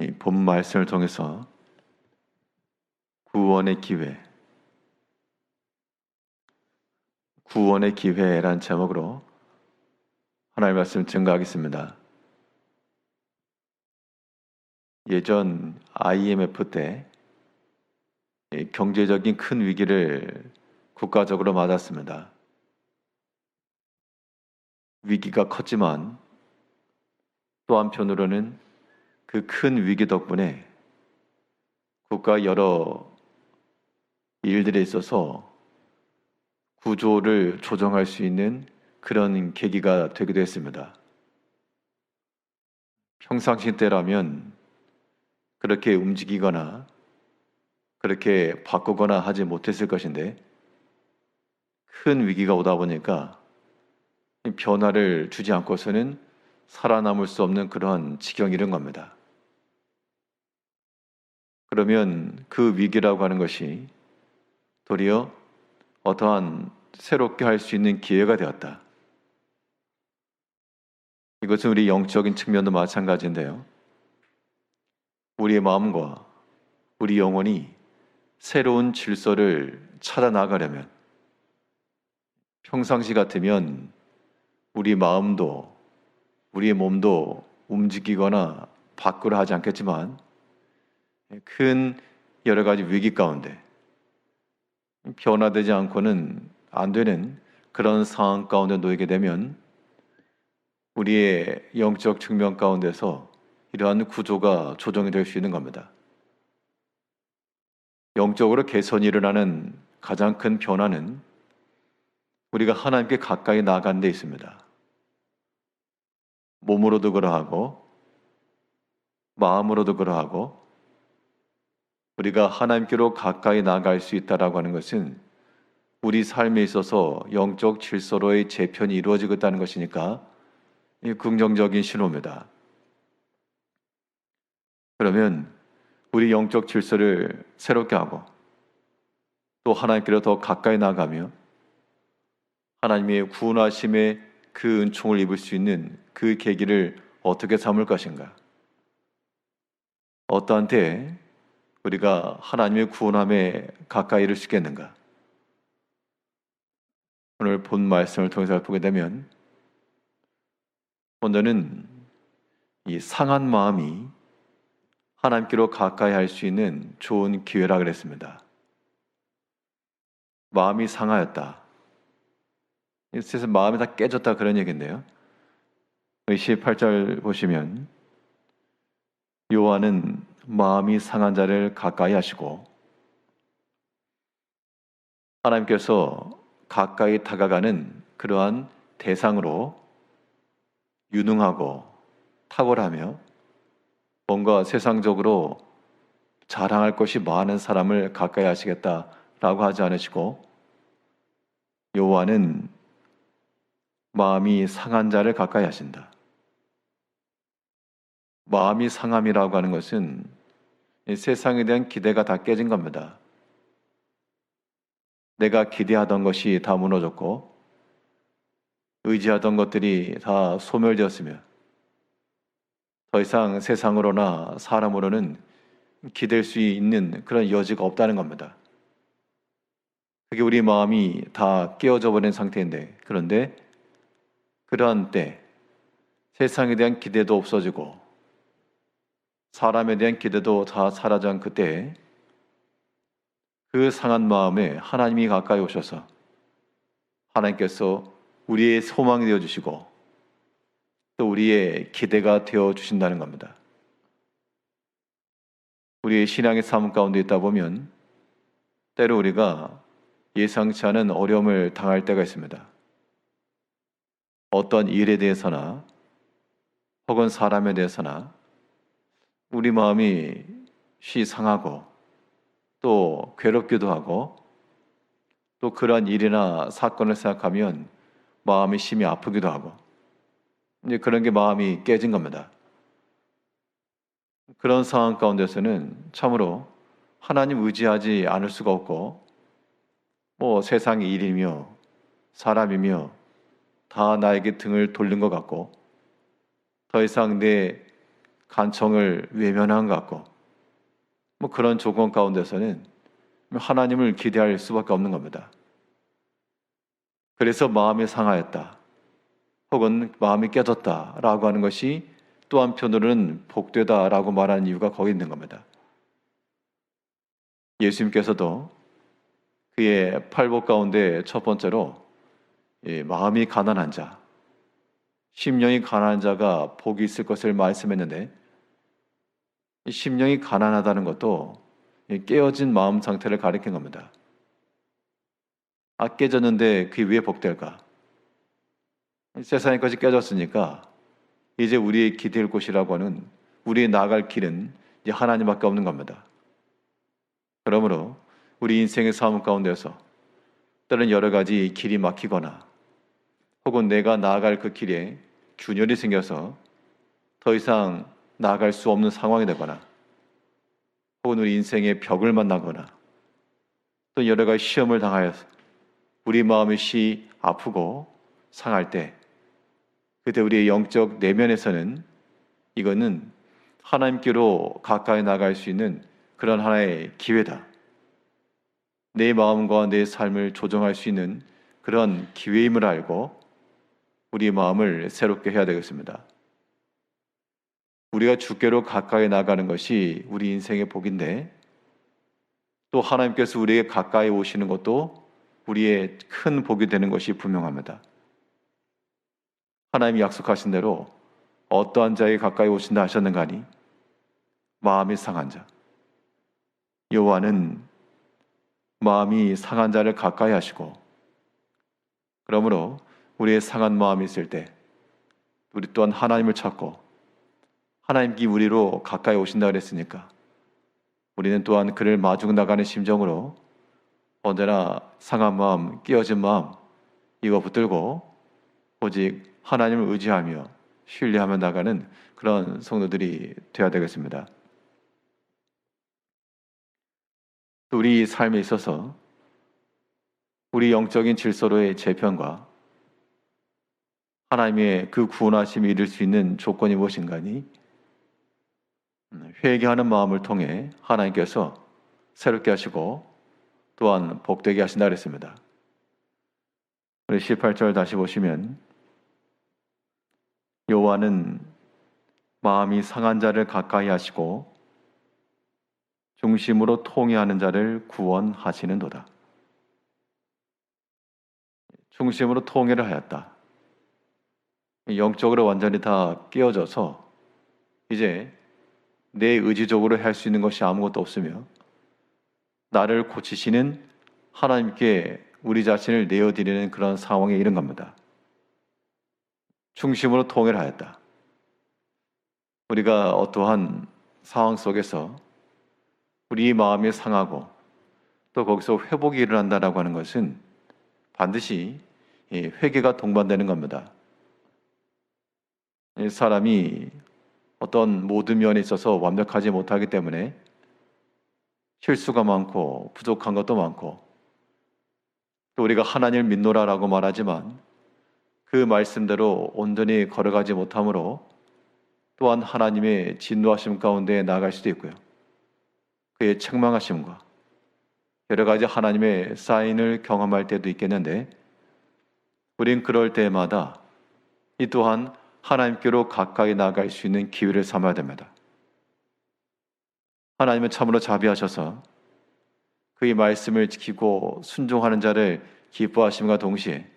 이 본 말씀을 통해서 구원의 기회란 제목으로 하나님의 말씀을 증거하겠습니다. 예전 IMF 때 경제적인 큰 위기를 국가적으로 맞았습니다. 위기가 컸지만 또 한편으로는 그 큰 위기 덕분에 국가 여러 일들에 있어서 구조를 조정할 수 있는 그런 계기가 되기도 했습니다. 평상시 때라면 그렇게 움직이거나 그렇게 바꾸거나 하지 못했을 것인데 큰 위기가 오다 보니까 변화를 주지 않고서는 살아남을 수 없는 그러한 지경이 이른 겁니다. 그러면 그 위기라고 하는 것이 도리어 어떠한 새롭게 할 수 있는 기회가 되었다. 이것은 우리 영적인 측면도 마찬가지인데요. 우리의 마음과 우리 영혼이 새로운 질서를 찾아 나가려면 평상시 같으면 우리 마음도 우리의 몸도 움직이거나 바꾸려 하지 않겠지만 큰 여러 가지 위기 가운데 변화되지 않고는 안 되는 그런 상황 가운데 놓이게 되면 우리의 영적 측면 가운데서 이러한 구조가 조정이 될 수 있는 겁니다. 영적으로 개선이 일어나는 가장 큰 변화는 우리가 하나님께 가까이 나아가는 데 있습니다. 몸으로도 그러하고 마음으로도 그러하고 우리가 하나님께로 가까이 나아갈 수 있다라고 하는 것은 우리 삶에 있어서 영적 질서로의 재편이 이루어지고 있다는 것이니까 긍정적인 신호입니다. 그러면 우리 영적 질서를 새롭게 하고 또 하나님께로 더 가까이 나아가며 하나님의 구원하심의 그 은총을 입을 수 있는 그 계기를 어떻게 삼을 것인가? 어떠한 때에 우리가 하나님의 구원함에 가까이 이를 수 있겠는가? 오늘 본 말씀을 통해서 보게 되면 오늘은 이 상한 마음이 하나님께로 가까이 할 수 있는 좋은 기회라 그랬습니다. 마음이 상하였다. 그래서 마음이 다 깨졌다 그런 얘기인데요. 18절 보시면 여호와는 마음이 상한 자를 가까이 하시고 하나님께서 가까이 다가가는 그러한 대상으로 유능하고 탁월하며 뭔가 세상적으로 자랑할 것이 많은 사람을 가까이 하시겠다라고 하지 않으시고 여호와는 마음이 상한 자를 가까이 하신다. 마음이 상함이라고 하는 것은 세상에 대한 기대가 다 깨진 겁니다. 내가 기대하던 것이 다 무너졌고 의지하던 것들이 다 소멸되었으며 더 이상 세상으로나 사람으로는 기댈 수 있는 그런 여지가 없다는 겁니다. 그게 우리 마음이 다 깨어져 버린 상태인데 그런데 그러한 때 세상에 대한 기대도 없어지고 사람에 대한 기대도 다 사라진 그때 그 상한 마음에 하나님이 가까이 오셔서 하나님께서 우리의 소망이 되어주시고 또 우리의 기대가 되어주신다는 겁니다. 우리의 신앙의 삶 가운데 있다 보면 때로 우리가 예상치 않은 어려움을 당할 때가 있습니다. 어떤 일에 대해서나 혹은 사람에 대해서나 우리 마음이 상하고 또 괴롭기도 하고 또 그러한 일이나 사건을 생각하면 마음이 심히 아프기도 하고 이제 그런 게 마음이 깨진 겁니다. 그런 상황 가운데서는 참으로 하나님 의지하지 않을 수가 없고 세상의 일이며 사람이며 다 나에게 등을 돌린 것 같고 더 이상 내 간청을 외면한 것 같고 그런 조건 가운데서는 하나님을 기대할 수밖에 없는 겁니다. 그래서 마음이 상하였다 혹은 마음이 깨졌다라고 하는 것이 또 한편으로는 복되다라고 말하는 이유가 거기 있는 겁니다. 예수님께서도 그의 팔복 가운데 첫 번째로 마음이 가난한 자, 심령이 가난한 자가 복이 있을 것을 말씀했는데, 심령이 가난하다는 것도 깨어진 마음 상태를 가리킨 겁니다. 깨졌는데 그게 왜 복될까? 세상에까지 깨졌으니까 이제 우리의 기댈 곳이라고 하는, 우리의 나아갈 길은 이제 하나님밖에 없는 겁니다. 그러므로 우리 인생의 삶 가운데서 때로는 여러 가지 길이 막히거나 혹은 내가 나아갈 그 길에 균열이 생겨서 더 이상 나아갈 수 없는 상황이 되거나 혹은 우리 인생의 벽을 만나거나 또 여러 가지 시험을 당하여서 우리 마음이 아프고 상할 때, 그때 우리의 영적 내면에서는 이거는 하나님께로 가까이 나갈 수 있는 그런 하나의 기회다. 내 마음과 내 삶을 조정할 수 있는 그런 기회임을 알고 우리 마음을 새롭게 해야 되겠습니다. 우리가 주께로 가까이 나가는 것이 우리 인생의 복인데, 또 하나님께서 우리에게 가까이 오시는 것도 우리의 큰 복이 되는 것이 분명합니다. 하나님이 약속하신 대로 어떠한 자에게 가까이 오신다 하셨는가 하니 마음이 상한 자, 여호와는 마음이 상한 자를 가까이 하시고, 그러므로 우리의 상한 마음이 있을 때 우리 또한 하나님을 찾고 하나님께 우리로 가까이 오신다 그랬으니까 우리는 또한 그를 마중 나가는 심정으로 언제나 상한 마음, 깨어진 마음 이거 붙들고 오직 하나님을 의지하며 신뢰하며 나가는 그런 성도들이 되어야 되겠습니다. 우리 삶에 있어서 우리 영적인 질서로의 재편과 하나님의 그 구원하심이 이룰 수 있는 조건이 무엇인가 하니 회개하는 마음을 통해 하나님께서 새롭게 하시고 또한 복되게 하신다 그랬습니다. 우리 18절 다시 보시면 여호와는 마음이 상한 자를 가까이 하시고 중심으로 통회하는 자를 구원하시는도다. 중심으로 통회를 하였다. 영적으로 완전히 다 깨어져서 이제 내 의지적으로 할 수 있는 것이 아무것도 없으며 나를 고치시는 하나님께 우리 자신을 내어드리는 그런 상황에 이른 겁니다. 중심으로 통회를 하였다. 우리가 어떠한 상황 속에서 우리 마음이 상하고 또 거기서 회복이 일어난다라고 하는 것은 반드시 회개가 동반되는 겁니다. 사람이 어떤 모든 면에 있어서 완벽하지 못하기 때문에 실수가 많고 부족한 것도 많고, 또 우리가 하나님을 믿노라라고 말하지만 그 말씀대로 온전히 걸어가지 못함으로 또한 하나님의 진노하심 가운데 나아갈 수도 있고요. 그의 책망하심과 여러 가지 하나님의 사인을 경험할 때도 있겠는데, 우린 그럴 때마다 이 또한 하나님께로 가까이 나아갈 수 있는 기회를 삼아야 됩니다. 하나님은 참으로 자비하셔서 그의 말씀을 지키고 순종하는 자를 기뻐하심과 동시에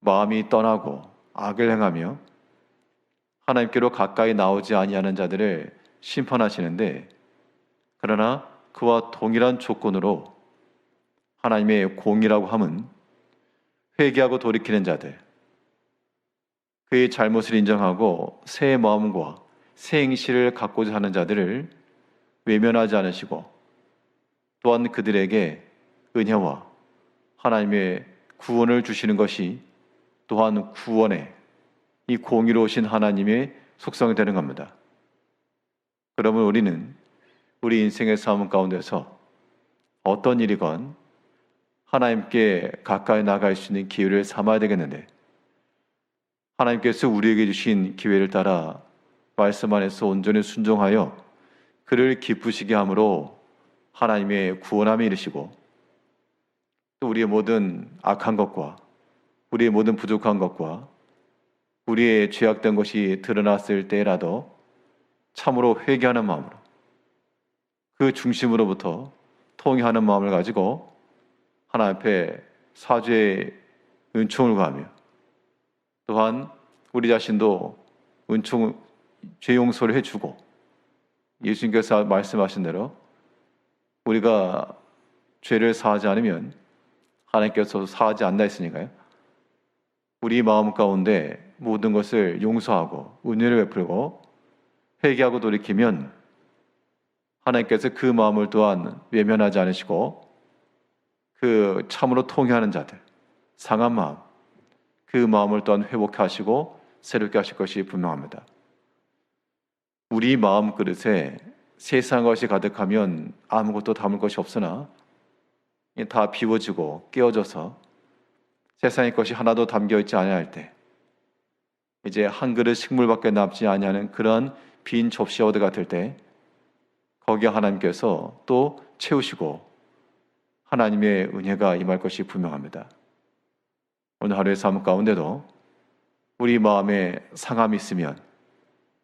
마음이 떠나고 악을 행하며 하나님께로 가까이 나오지 아니하는 자들을 심판하시는데, 그러나 그와 동일한 조건으로 하나님의 공의라고 함은 회개하고 돌이키는 자들, 그의 잘못을 인정하고 새 마음과 새 행실을 갖고자 하는 자들을 외면하지 않으시고, 또한 그들에게 은혜와 하나님의 구원을 주시는 것이 또한 구원의 이 공의로우신 하나님의 속성이 되는 겁니다. 그러면 우리는 우리 인생의 삶 가운데서 어떤 일이건 하나님께 가까이 나갈 수 있는 기회를 삼아야 되겠는데, 하나님께서 우리에게 주신 기회를 따라 말씀 안에서 온전히 순종하여 그를 기쁘시게 함으로 하나님의 구원함에 이르시고 또 우리의 모든 악한 것과 우리의 모든 부족한 것과 우리의 죄악된 것이 드러났을 때라도 참으로 회개하는 마음으로 그 중심으로부터 통회하는 마음을 가지고 하나님 앞에 사죄의 은총을 구하며 또한 우리 자신도 죄 용서를 해주고 예수님께서 말씀하신 대로 우리가 죄를 사하지 않으면 하나님께서 사하지 않나 했으니까요. 우리 마음 가운데 모든 것을 용서하고 은혜를 베풀고 회개하고 돌이키면 하나님께서 그 마음을 또한 외면하지 않으시고 그 참으로 통회하는 자들, 상한 마음, 그 마음을 또한 회복하시고 새롭게 하실 것이 분명합니다. 우리 마음 그릇에 세상 것이 가득하면 아무것도 담을 것이 없으나 다 비워지고 깨어져서 세상의 것이 하나도 담겨있지 아니할 때 이제 한 그릇 식물밖에 남지 아니하는 그런 빈 접시와 얻어 같을 때 거기에 하나님께서 또 채우시고 하나님의 은혜가 임할 것이 분명합니다. 오늘 하루의 삶 가운데도 우리 마음에 상함이 있으면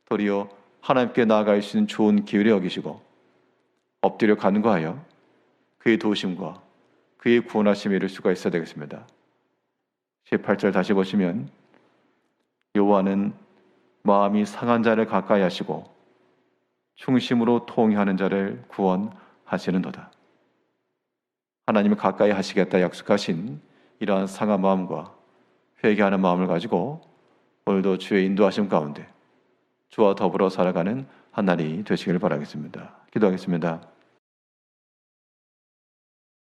도리어 하나님께 나아갈 수 있는 좋은 기회를 여기시고 엎드려 간구하여 그의 도우심과 그의 구원하심을 이룰 수가 있어야 되겠습니다. 18절 다시 보시면 여호와는 마음이 상한 자를 가까이 하시고 충심으로 통회하는 자를 구원하시는도다. 하나님을 가까이 하시겠다 약속하신 이러한 상한 마음과 회개하는 마음을 가지고 오늘도 주의 인도하심 가운데 주와 더불어 살아가는 한 날이 되시길 바라겠습니다. 기도하겠습니다.